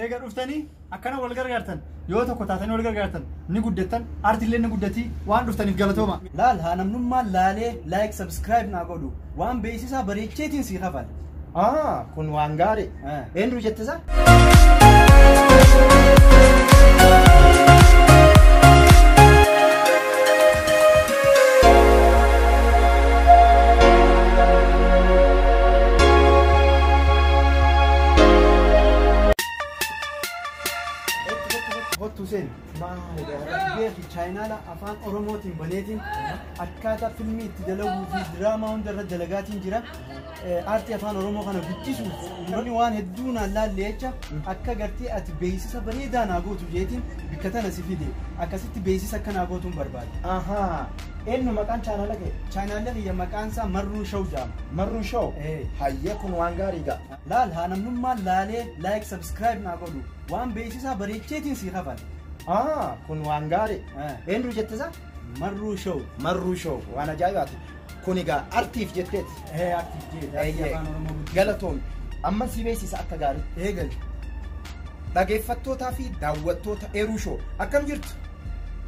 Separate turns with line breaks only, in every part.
eega dhuftanii akkana wal gargaartan yoo tokko taatanii wal gargaartan ni guddatan artillee ni guddati waan dhuftaniif galatooma
laal haa namnummaan laalee like subscribe naa godhu waan beeksisaa bareecheetiin sii hafal
kun waan gaarii eenyu jettisa
Hussein, beeki China afaan Oromootiin baneetiin akkaataa filmii itti dalaguu fi diraamaa hundarra dalagaatiin jira. Aartii afaan Oromoo kana guddisuuf namni waan hedduu naan laalle jecha akka gartee ati beeksisa bareedaa naa gootu jeetiin bikka tana si fide akkasitti beeksisa akka naa gootuun barbaade.
Eenyu maqaan chaanala kee?
Chaanala kiyya maqaan isaa Marruu Show jedhama.
Marruu Show? Hayyee kun waan gaarii ga'a.
Laal haa namnummaan laalee like subscribe naa godhu waan beeksisaa bareecheetiin sii hafal.
kun waan gaarii eenyu jettisa
Marruu Show.
Marruu Show waan ajaa'ibaati kun egaa artiif jetteeti
artiif jettee
galatoon amma si beeksisa akka gaarii
eegal
dhageeffattootaa fi daawwattoota Eeruu Show akkam jirtu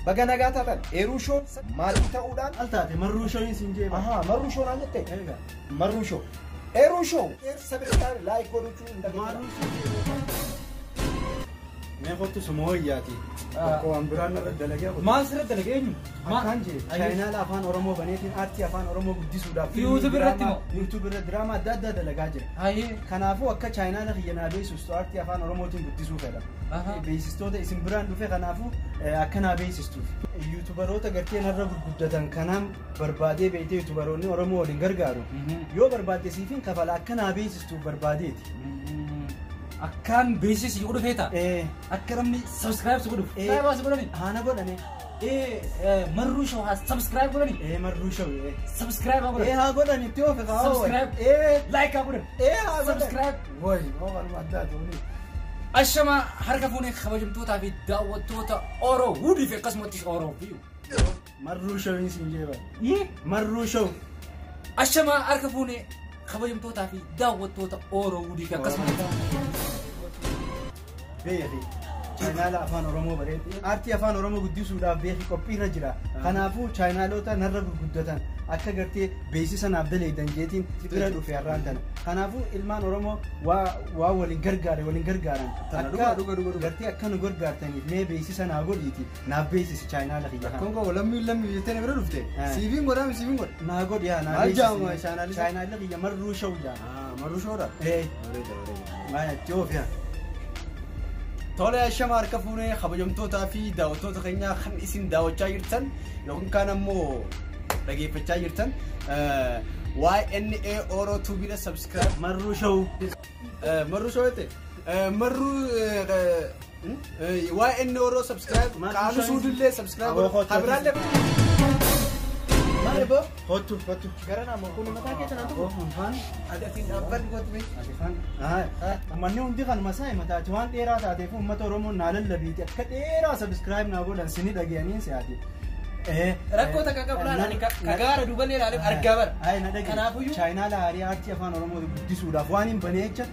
baga nagaa taatan Eeruu Show maatii ta'uudhaan
al taate Marruu Show siin jee
Marruu Show naan jettee
eegal
Marruu Show Eeruu Show sabirtaan like godhuutu hin
dagatinaa मैं खुद तो समोह ही आती को अंबरान में डल गया
मां सिर्फ डल गए नहीं
मां जी चाइना अफान ओरोमो बने थे आर्टी अफान ओरोमो गुद्दी सुदा यूट्यूब रे ड्रामा दादा लगा जे हाय खनाफो अक्का चाइना ला खियना बेस उस आर्टी अफान ओरोमो तीन गुद्दी सु फेदा बेसिस तो इस ब्रांड दुफे खनाफो अक्का बेसिस तो यूट्यूबरों ता गरते नर गुद्दतन खनाम बर्बादे बेते यूट्यूबरों ने ओरोमो लिंगर गारो यो बर्बादे सीफिन कफला अक्का बेसिस तो बर्बादे
Akan basis yung udah feta. Akan kami subscribe sudah. Saya masih boleh nih.
Hana boleh nih.
Marruu Show has subscribe boleh nih.
Marruu Show.
Subscribe aku.
Ha boleh nih. Tiap kau.
Subscribe. Like aku deh. Subscribe.
Woi, orang ada tu ni.
Asyama harga punya khabar tu tapi dawat tu tak oro. Wudi fekas mati oro view.
Marruu Show ini sendiri. Marruu Show.
Asyama harga punya khabar tu tapi dawat tu tak oro. Wudi fekas mati.
beeki chaanala afaan Oromoo bareedee aartii afaan Oromoo guddisuudhaaf beeki qophiirra jira kanaafuu chaanaloota narra gurguddatan akka gartee beeksisanaaf daleedan jeetiin bira dhufe har'aan tana kanaafuu ilmaan Oromoo waa waliin gargaaran akka gartee akka nu gargaartaniif mee beeksisanaa godhiiti naaf beeksisi chaanala kiyya
konko lammi jettee bira dhufte siiviin godha
naa godhi yaa naa beeksisi chaanala kiyya Marruu Show jaa
Marruu Show dha
maaya joofiya
Tole ashama harka fuunee kabajamtootaa fi daawwattoota keenya kan isin daawwachaa jirtan yookiin kaan ammoo dhageeffachaa jirtan YNA Oro Tubiidha subscribe
Marruu Show
Marruu Show jette YNA Oro subscribe Kaalu Suudillee subscribe Habiraallee Maal bo
hotu
garana mo kun mataa keessa naan tokko
fan
adatiin dhaabban godhame
fan manni hundi kan masaa mataati waan dheeraa taateef uummata Oromoo naa lallabiiti akka dheeraa subscribe naa godhan sini dhagayanii si'aati
Rakko takka qablaan kagaara duuban ilaalee argaa bara.
Kanaafuyyuu chaayinaala aarii aartii afaan Oromoo guddisuudhaaf waan hin baneecha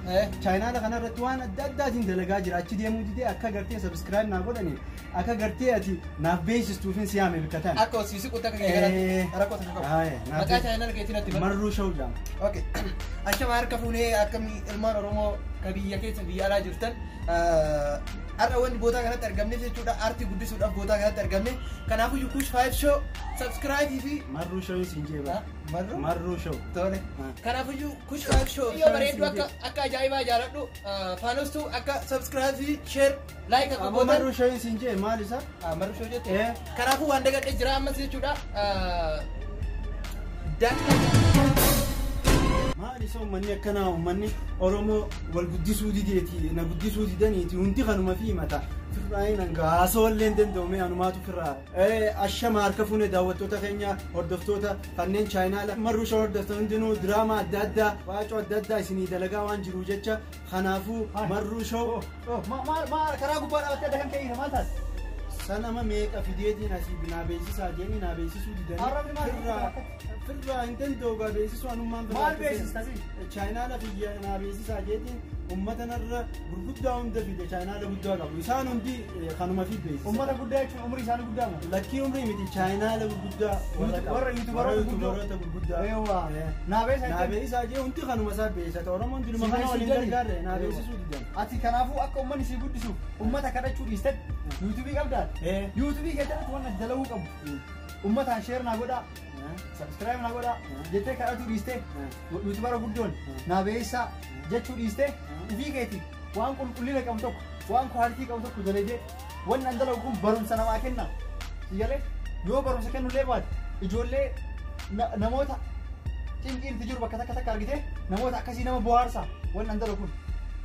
chaayinaala kanarratti waan adda addaatiin dalagaa jira achi deemuu didee akka gartee subscribe naa godhaniif akka gartee ati naaf beeksistuufin si yaame bikkatan.
Akka hojii kutaa kan gargaara rakko takka qabu. Maqaa chaayinaala keetiin atti
Marruu Show jam.
Okay. Ashama harka fuunee akkamii ilmaan Oromoo ka biyya keessa biyya alaa jirtan Arra wanti boota kanatti argamne jechuudha aartii guddisuudhaaf boota kanatti argamne kanaafuu Yukush 5 Show subscribe fi
Marruu Show isin jeeba Marruu Show
tole kanaafuu Yukush 5 Show yoo bareedu akka ajaa'ibaa jaaladhu faanostuu akka subscribe fi share like akka
gootan Marruu Show isin jee maal isa
Marruu Show jette kanaafuu waan dagadhee jira ammas jechuudha
maali soo manni akkana ummanni Oromoo wal guddisuu dideeti na guddisuu didaniiti hundi kanuma fi mata firraayin anga haasoolleen danda'ume anumaatu firraa ashama harka fuune daawwattoota keenya hordoftoota kanneen chaayinaala Marruu Show hordoftoota hundinuu diraamaa adda addaa waacoo adda addaa isinii dalagaa waan jiru jecha kanaafuu Marruu Show
karaa gubbaa dhaabattee adda kan ta'e maal taate
sanama meeqa fideetiin asii binaa beeksisaa jeeni naa beeksisuu didanii firraa hin danda'u gaa beeksisuu anummaan
maal beeksistaa
chaayinaala biyya naa beeksisaa jeetiin ummata narra gurguddaa hunda fide chaayinaala guddaa qabu isaan hundi kanuma fi beeksisa
ummata guddaa jechuun umrii isaanii guddaa moo
lakkii umrii miti chaayinaala gurguddaa
warra yuutubaroota
gurguddaa naabee isaa jee hundi kanuma isaa beeksisa oromoon dilma kana waliin gargaarre naabeessisuu didan
ati kanaafuu akka ummanni si guddisuuf ummata kadhachuu dhiistan yuutubii qabdaan yuutubii keessatti waan dalaguu qabu ummataan sheer naa godhaa subscribe naa godhaa jettee kadhachuu dhiistee yuutubara guddoon naabeessaa jechuu dhiistee ufii keetii waan qulqullina qabu tokko waan kwaalitii qabu tokko dalagee waan an dalagu kun barumsa namaa kenna sigalee yoo barumsa kennullee baate ijoollee namoota cinqiin jiru bakka takka argite namoota akkasii nama bohaarsa waan an dalagu kun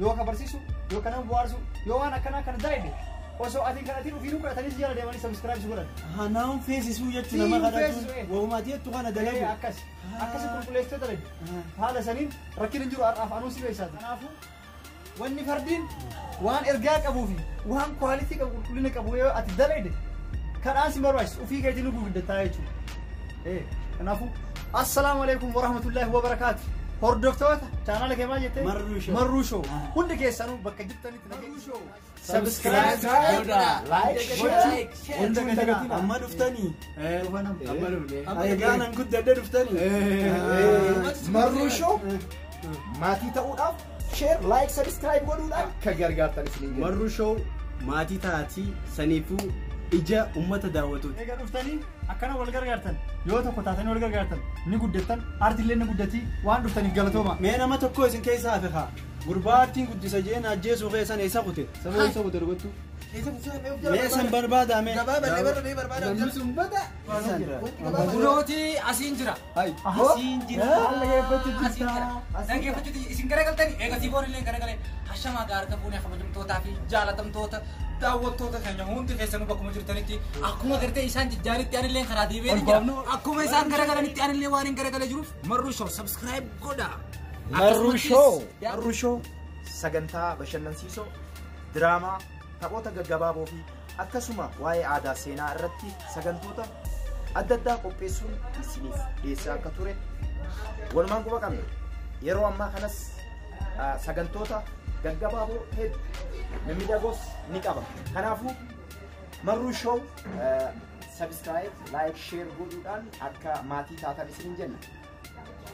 yoo ka barsiisu yoo ka nama bohaarsu yoo waan akkanaa kana daa'edhe osoo atiin kanatiin ufii nuqratanii jala deemanii subscribe godhan
hanaan feesisuu jechuun nama kadhatuun waamaatii jettu kana dalagu
akkasi qulqulleessitee dalage haala saniin rakkin hin jiru har'aaf anuu si beeksisaati kanaafuu wanni fardiin waan ergaa qabuu fi waan kwaalitii qabu qulqullina qabu yoo ati dalagde kadhaan si barbaachisu ufii keetiin nu guddataa jechuudha kanaafuu assalaamu alaikum warahmatullaahi wabarakaatu hordoftoota chaanaala kee maal jettee Marruu Show hundi keessanuu bakka jirtanitti Marruu Show subscribe like share
amma dhuftanii ayyaanaan guddadde dhuftanii
Marruu Show maatii ta'uudhaaf share like subscribe godhuudhaan akka gargaartan isin
Marruu Show maatii taatii saniifuu ija ummata daawwatu
eega dhuftanii akkana wal gargaartan yoo tokko taatanii wal gargaartan ni guddattan aartiillee ni guddati waan dhuftaniif galatooma
mee nama tokko isin keessaa hafe haa gurbaa aartiin guddisa jeen ajjeesuu keessan eessa kute saboo isa kute rogottu mee san barbaadame
burooti asiin jira asiin jira dhaggeeffachuuti isin garagaltanii eega siiboon illee garagalee hashamaa gaarka fuunee kabajamtootaa fi jaalatamtoota daawwattoota keenya hundi keessanuu bakkuma jirtanitti akkuma gartee isaan jijjaanitti anillee karaa deebi'ee jira akkuma isaan garagalanitti anillee waan hin garagalee jiruuf Marruu Show subscribe godha
Marruu Show sagantaa bashannansiisoo diraamaa taphoota gaggabaaboo fi akkasuma waa'ee aadaa seenaa irratti sagantoota adda addaa qopheessuun isiniif dhiyeessaa akka ture walumaan quba qabne yeroo ammaa kanas sagantoota gaggabaaboo hedduu mimmiidhagoos ni qaba kanaafuu Marruu Show subscribe like share godhuudhaan akka maatii taatan isiniin jenna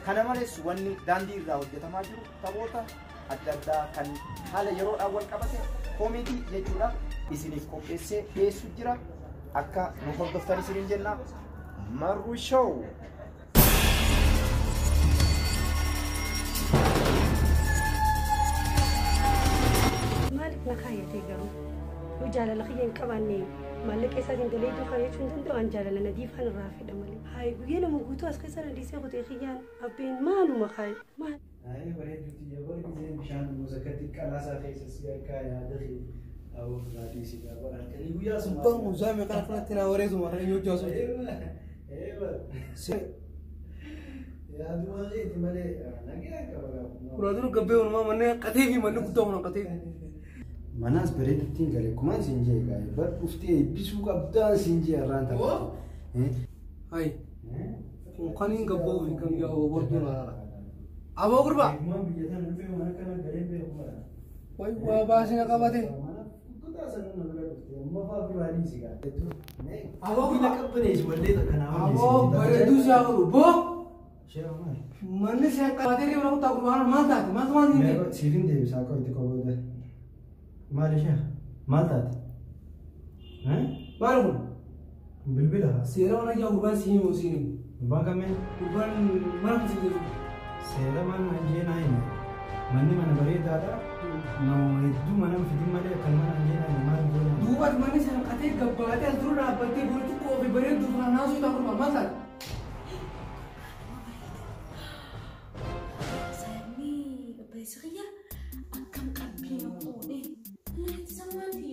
kana malees wanni daandii irraa hojjetamaa jiru taphoota adda addaa kan haala yeroodhaan wal qabate koomedii jechuudha isiniif qopheessee dhiyeessu jira akka nu hordoftan isiniin jenna Marruu Show
نخايتي قالوا وجال الخيين كمان مالك إساتين دليل خايت شو تندو عن جال النديف عن الرافد مالك هاي بيجينا موجودة أسكت أنا ديسي أخذ خيان أبين ما له مخاي ما
هاي ولد يجي يقول زين مشان مذاكرتك على أساس خيس كايا دخل أو غاديسي قبل كلي ويا سبحان مزامي كان فلتنا وريزو مرة يوجوز أيوة يا دماغي تملي نجيك كبر
ورادو كبير ما مني قتيبي منو كتومنا قتيبي
manas bereetiin galee kumaan siin jee gaa'e bar dhuftee eebbisuu qabdaa siin jee irraan ta'a.
Hayi. Kaniin gabboo fi kan yaa obortuu laala. Aboo gurbaa.
Kumaan biyya sana dhufee mana kana galee beekuma.
Wayi waa baasina qabate.
Kutaa sana nama dhuftee amma fa'aa biraanii si gaa'e.
Aboo
biyya qabbanees wallee kanaaf.
Aboo bareeduu isaa godhu boo.
Sheera maali?
Manni si akka baatee riba kutaa gurbaan maal taate maal taate.
Siifin deebisaa koo itti qabooda. Maalisha maal taate?
Maal kun?
Bilbila.
Seera mana ijaa gurbaan si himu si himu.
Gurbaan kameen?
Gurbaan maal si jiru?
Seera mana anjee naa hime. Manni mana bareedaadha. Nama hedduu mana fidin malee kan mana anjee naa hime maal godhu?
Duuba manni sana qatee gabbaatee as dura dhaabbattee bulutu koofi bareedduu fana naasuu isaa gurbaan maal taate?
بسرية أكم قبلي نقولي لا تسمعني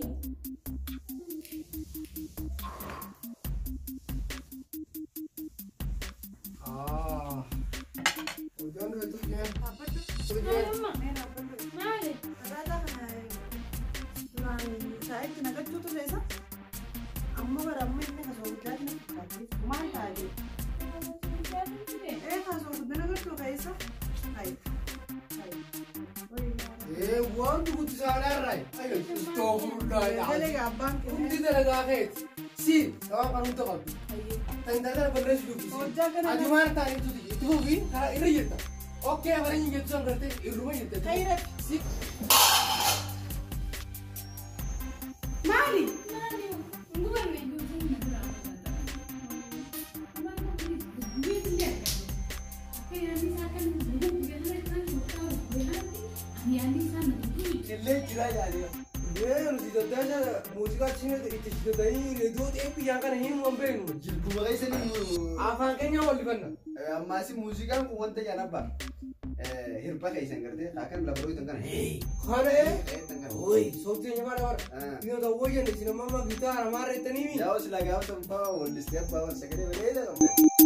وجانا تحكي
أما برامج إنك سويتلنا ما تعرف إيه خلاص بدنا نقول له كيسة هاي هاي
waan dugutti isaanii har'aayi. Astaghfirullah.
Dalaga abbaan kee.
Hundi dalagaa keeti. Si waan kan hunda qabdu. Tantala barreessu dubbisi. Ati maal taa'anii tuti itti fufi karaa irra jirta. Okkee bareenyi jettu san gartee irruma jirta. Si.
Maali?
Illee jira yaadee. Nuti daddaasa muuziqaa cina itti daddaanii reediyoo ta'ee biyyaan kana hin beeknu.
Jilbuma keessanii
Afaan keenya wal dibanna.
ammaasi muuziqaan kun wanta jaanabba hirba keessan gartee akkan labaroo itan kana
Kana Oi, sooftii nyamaa dabara. Yoo ta'u wayyan isin amma gitaara maarreettanii mi?
yaa'u silaa gaafa tanfaa wal distee abbaa wal sagalee bareedaa qabda.